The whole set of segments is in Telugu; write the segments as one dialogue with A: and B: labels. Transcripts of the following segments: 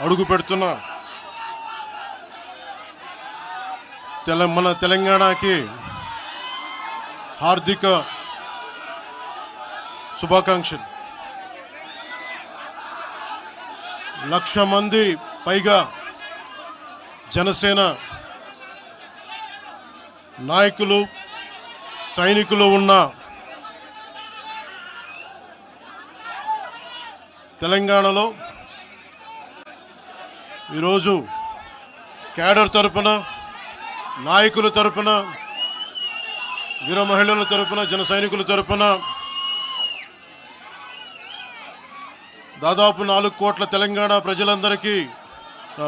A: అడుగు పెడుతున్న మన తెలంగాణకి హార్దిక శుభాకాంక్షలు. 1,00,000 మంది పైగా జనసేన నాయకులు సైనికులు ఉన్న తెలంగాణలో ఈరోజు క్యాడర్ తరపున, నాయకుల తరపున, వీర మహిళల తరపున, జన సైనికుల తరపున దాదాపు 4 కోట్ల తెలంగాణ ప్రజలందరికీ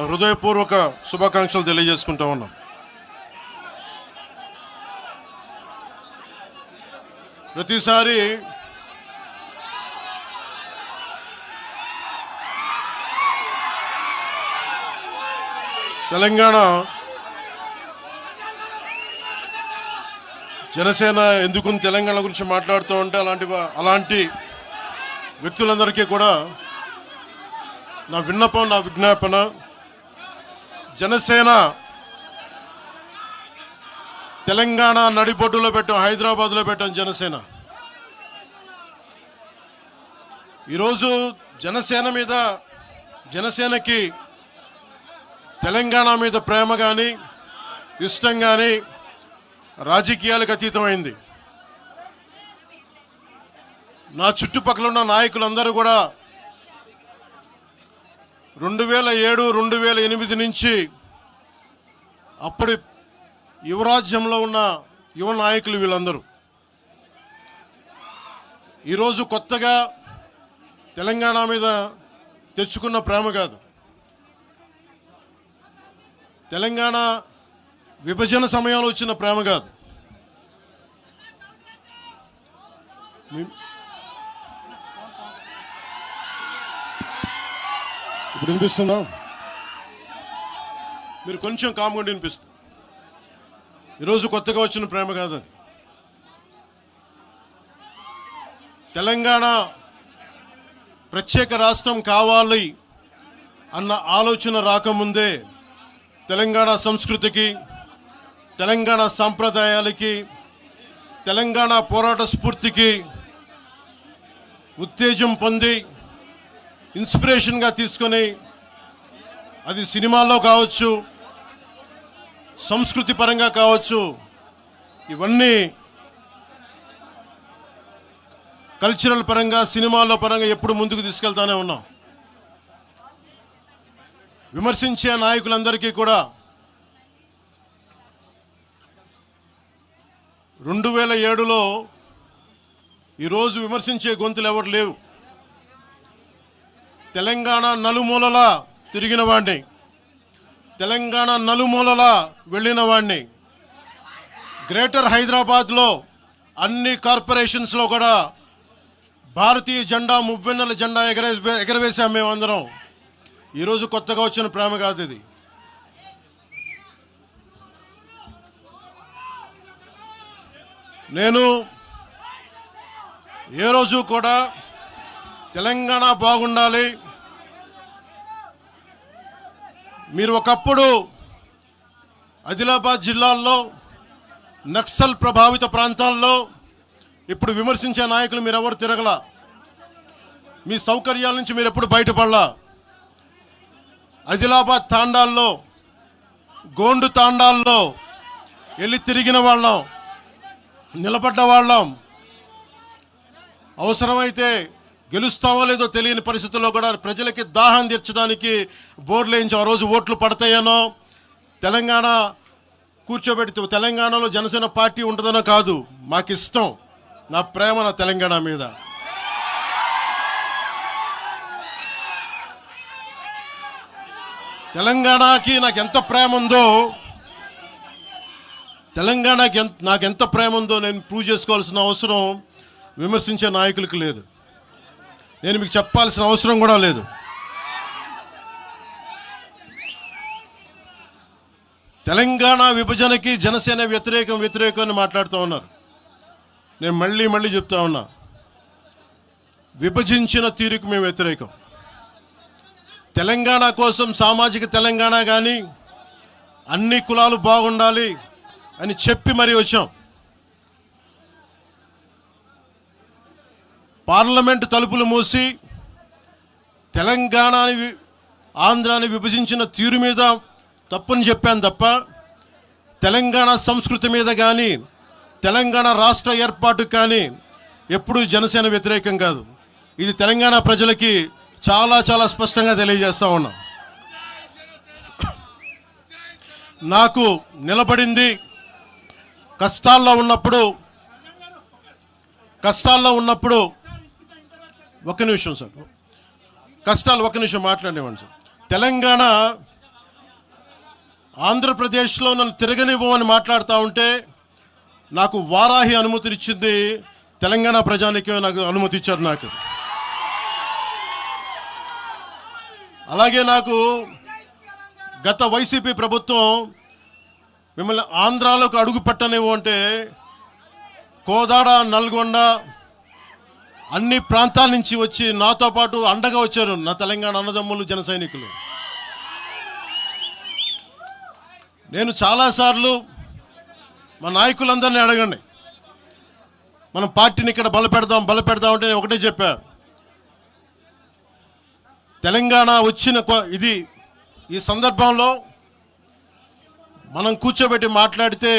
A: హృదయపూర్వక శుభాకాంక్షలు తెలియజేసుకుంటా ఉన్నాం. ప్రతిసారి తెలంగాణ జనసేన ఎందుకు తెలంగాణ గురించి మాట్లాడుతూ ఉంటే అలాంటి వ్యక్తులందరికీ కూడా నా విన్నపం, నా విజ్ఞాపన, జనసేన తెలంగాణ నడిబొడ్డులో పెట్టాం, హైదరాబాద్లో పెట్టాం జనసేన. ఈరోజు జనసేనకి తెలంగాణ మీద ప్రేమ కానీ ఇష్టం కానీ రాజకీయాలకు అతీతమైంది. నా చుట్టుపక్కల ఉన్న నాయకులందరూ కూడా 2007, 2008 నుంచి అప్పటి యువరాజ్యంలో ఉన్న యువ నాయకులు వీళ్ళందరూ ఈరోజు కొత్తగా తెలంగాణ మీద తెచ్చుకున్న ప్రేమ కాదు. తెలంగాణ విభజన సమయంలో వచ్చిన ప్రేమ కాదు. ఇప్పుడు వినిపిస్తుందా? మీరు కొంచెం కామ్గా వినిపిస్తుంది. ఈరోజు కొత్తగా వచ్చిన ప్రేమ కాదు అది. తెలంగాణ ప్రత్యేక రాష్ట్రం కావాలి అన్న ఆలోచన రాకముందే తెలంగాణ సంస్కృతికి, తెలంగాణ సాంప్రదాయాలకి, తెలంగాణ పోరాట స్ఫూర్తికి ఉత్తేజం పొంది ఇన్స్పిరేషన్గా తీసుకొని, అది సినిమాల్లో కావచ్చు, సంస్కృతి పరంగా కావచ్చు, ఇవన్నీ కల్చరల్ పరంగా, సినిమాల్లో పరంగా ఎప్పుడు ముందుకు తీసుకెళ్తానే ఉన్నాం. విమర్శించే నాయకులందరికీ కూడా 2007లో ఈరోజు విమర్శించే గొంతులు ఎవరు లేవు. తెలంగాణ నలుమూలలా తిరిగిన వాడిని, తెలంగాణ నలుమూలలా వెళ్ళిన వాడిని, గ్రేటర్ హైదరాబాద్లో అన్ని కార్పొరేషన్స్లో కూడా భారతీయ జెండా, మువ్వెన్నెల జెండా ఎగరవేశాం మేమందరం. ఈరోజు కొత్తగా వచ్చిన ప్రేమ కాదు ఇది. నేను ఏ రోజు కూడా తెలంగాణ బాగుండాలి, మీరు ఒకప్పుడు ఆదిలాబాద్ జిల్లాల్లో నక్సల్ ప్రభావిత ప్రాంతాల్లో ఇప్పుడు విమర్శించే నాయకులు మీరెవరు తిరగల, మీ సౌకర్యాల నుంచి మీరు ఎప్పుడు బయటపడలా. ఆదిలాబాద్ తాండాల్లో, గోండు తాండాల్లో వెళ్ళి తిరిగిన వాళ్ళం, నిలబడ్డ వాళ్ళం. అవసరమైతే గెలుస్తామో లేదో తెలియని పరిస్థితుల్లో కూడా ప్రజలకి దాహం తీర్చడానికి బోర్లు వేయించి ఆ రోజు ఓట్లు పడతాయనో, తెలంగాణ కూర్చోబెడితే తెలంగాణలో జనసేన పార్టీ ఉంటుందనో కాదు. మాకు ఇష్టం, నా ప్రేమ నా తెలంగాణ మీద. తెలంగాణకి నాకెంత ప్రేమ ఉందో, తెలంగాణకి నాకెంత ప్రేమ ఉందో నేను ప్రూవ్ చేసుకోవాల్సిన అవసరం విమర్శించే నాయకులకు లేదు. నేను మీకు చెప్పాల్సిన అవసరం కూడా లేదు. తెలంగాణ విభజనకి జనసేన వ్యతిరేకం అని మాట్లాడుతూ ఉన్నారు. నేను మళ్ళీ చెప్తా ఉన్నా, విభజించిన తీరుకు మేము వ్యతిరేకం. తెలంగాణ కోసం సామాజిక తెలంగాణ కానీ అన్ని కులాలు బాగుండాలి అని చెప్పి మరీ వచ్చాం. పార్లమెంటు తలుపులు మూసి తెలంగాణని ఆంధ్రాని విభజించిన తీరు మీద తప్పని చెప్పాను తప్ప తెలంగాణ సంస్కృతి మీద కానీ తెలంగాణ రాష్ట్ర ఏర్పాటు కానీ ఎప్పుడూ జనసేన వ్యతిరేకం కాదు. ఇది తెలంగాణ ప్రజలకి చాలా చాలా స్పష్టంగా తెలియజేస్తా ఉన్నాం. నాకు నిలబడింది కష్టాల్లో ఉన్నప్పుడు ఒక్క నిమిషం సార్, ఒక్క నిమిషం మాట్లాడేవాడిని సార్. తెలంగాణ ఆంధ్రప్రదేశ్లో నన్ను తిరగనివ్వమని మాట్లాడుతూ ఉంటే నాకు వారాహి అనుమతినిచ్చింది తెలంగాణ ప్రజానికే నాకు అనుమతి ఇచ్చారు. నాకు అలాగే నాకు గత వైసీపీ ప్రభుత్వం మిమ్మల్ని ఆంధ్రాలోకి అడుగు పెట్టనివ్వు అంటే కోదాడ, నల్గొండ అన్ని ప్రాంతాల నుంచి వచ్చి నాతో పాటు అండగా వచ్చారు నా తెలంగాణ అన్నదమ్ములు, జన సైనికులు. నేను చాలాసార్లు మా నాయకులందరినీ అడగండి, మనం పార్టీని ఇక్కడ బలపెడదాం అంటే నేను ఒకటే చెప్పా, తెలంగాణ వచ్చిన ఈ సందర్భంలో మనం కూర్చోబెట్టి మాట్లాడితే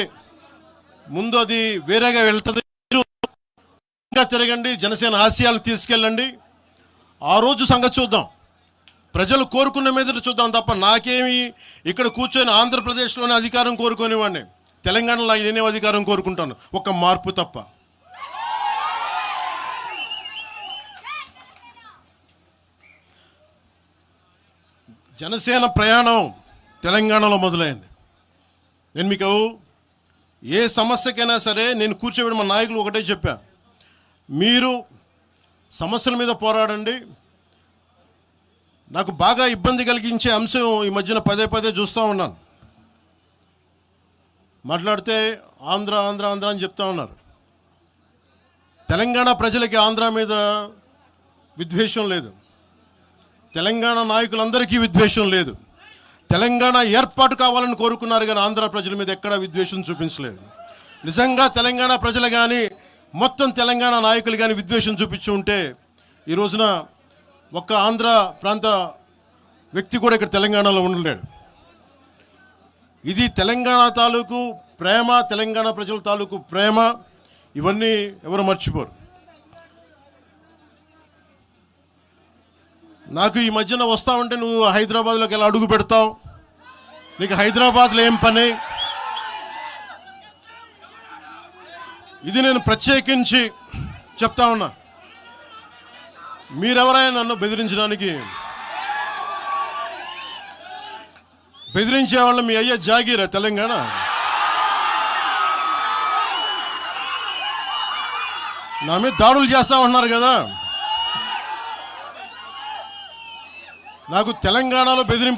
A: ముందు అది వేరేగా వెళ్తుంది. ఇంకా తిరగండి, జనసేన ఆశయాలను తీసుకెళ్ళండి, ఆ రోజు సంగతి చూద్దాం, ప్రజలు కోరుకున్న మీద చూద్దాం తప్ప నాకేమి ఇక్కడ కూర్చొని ఆంధ్రప్రదేశ్లోనే అధికారం కోరుకునేవాడిని, తెలంగాణలో నేనే అధికారం కోరుకుంటాను, ఒక మార్పు తప్ప. జనసేన ప్రయాణం తెలంగాణలో మొదలైంది. నేను మీకు ఏ సమస్యకైనా సరే నేను కూర్చోబెట్టి మా నాయకులు ఒకటే చెప్పా, మీరు సమస్యల మీద పోరాడండి. నాకు బాగా ఇబ్బంది కలిగించే అంశం ఈ మధ్యన పదే పదే చూస్తూ ఉన్నాను. మాట్లాడితే ఆంధ్ర ఆంధ్ర ఆంధ్ర అని చెప్తా ఉన్నారు. తెలంగాణ ప్రజలకి ఆంధ్ర మీద విద్వేషం లేదు, తెలంగాణ నాయకులందరికీ విద్వేషం లేదు. తెలంగాణ ఏర్పాటు కావాలని కోరుకున్నారు కానీ ఆంధ్ర ప్రజల మీద ఎక్కడా విద్వేషం చూపించలేదు. నిజంగా తెలంగాణ ప్రజలు కానీ మొత్తం తెలంగాణ నాయకులు కానీ విద్వేషం చూపించి ఉంటే ఈ రోజున ఒక్క ఆంధ్ర ప్రాంత వ్యక్తి కూడా ఇక్కడ తెలంగాణలో ఉండలేడు. ఇది తెలంగాణ తాలూకు ప్రేమ, తెలంగాణ ప్రజల తాలూకు ప్రేమ, ఇవన్నీ ఎవరు మర్చిపోరు. నాకు ఈ మధ్యన వస్తా ఉంటే నువ్వు హైదరాబాద్లోకి ఎలా అడుగు పెడతావు, నీకు హైదరాబాద్లో ఏం పని, ఇది నేను ప్రత్యేకించి చెప్తా ఉన్నా. మీరెవరైనా నన్ను బెదిరించే వాళ్ళ మీ అయ్యే జాగీరా తెలంగాణ. నా మీద దాడులు చేస్తా ఉన్నారు కదా, నాకు తెలంగాణలో బెదిరింపు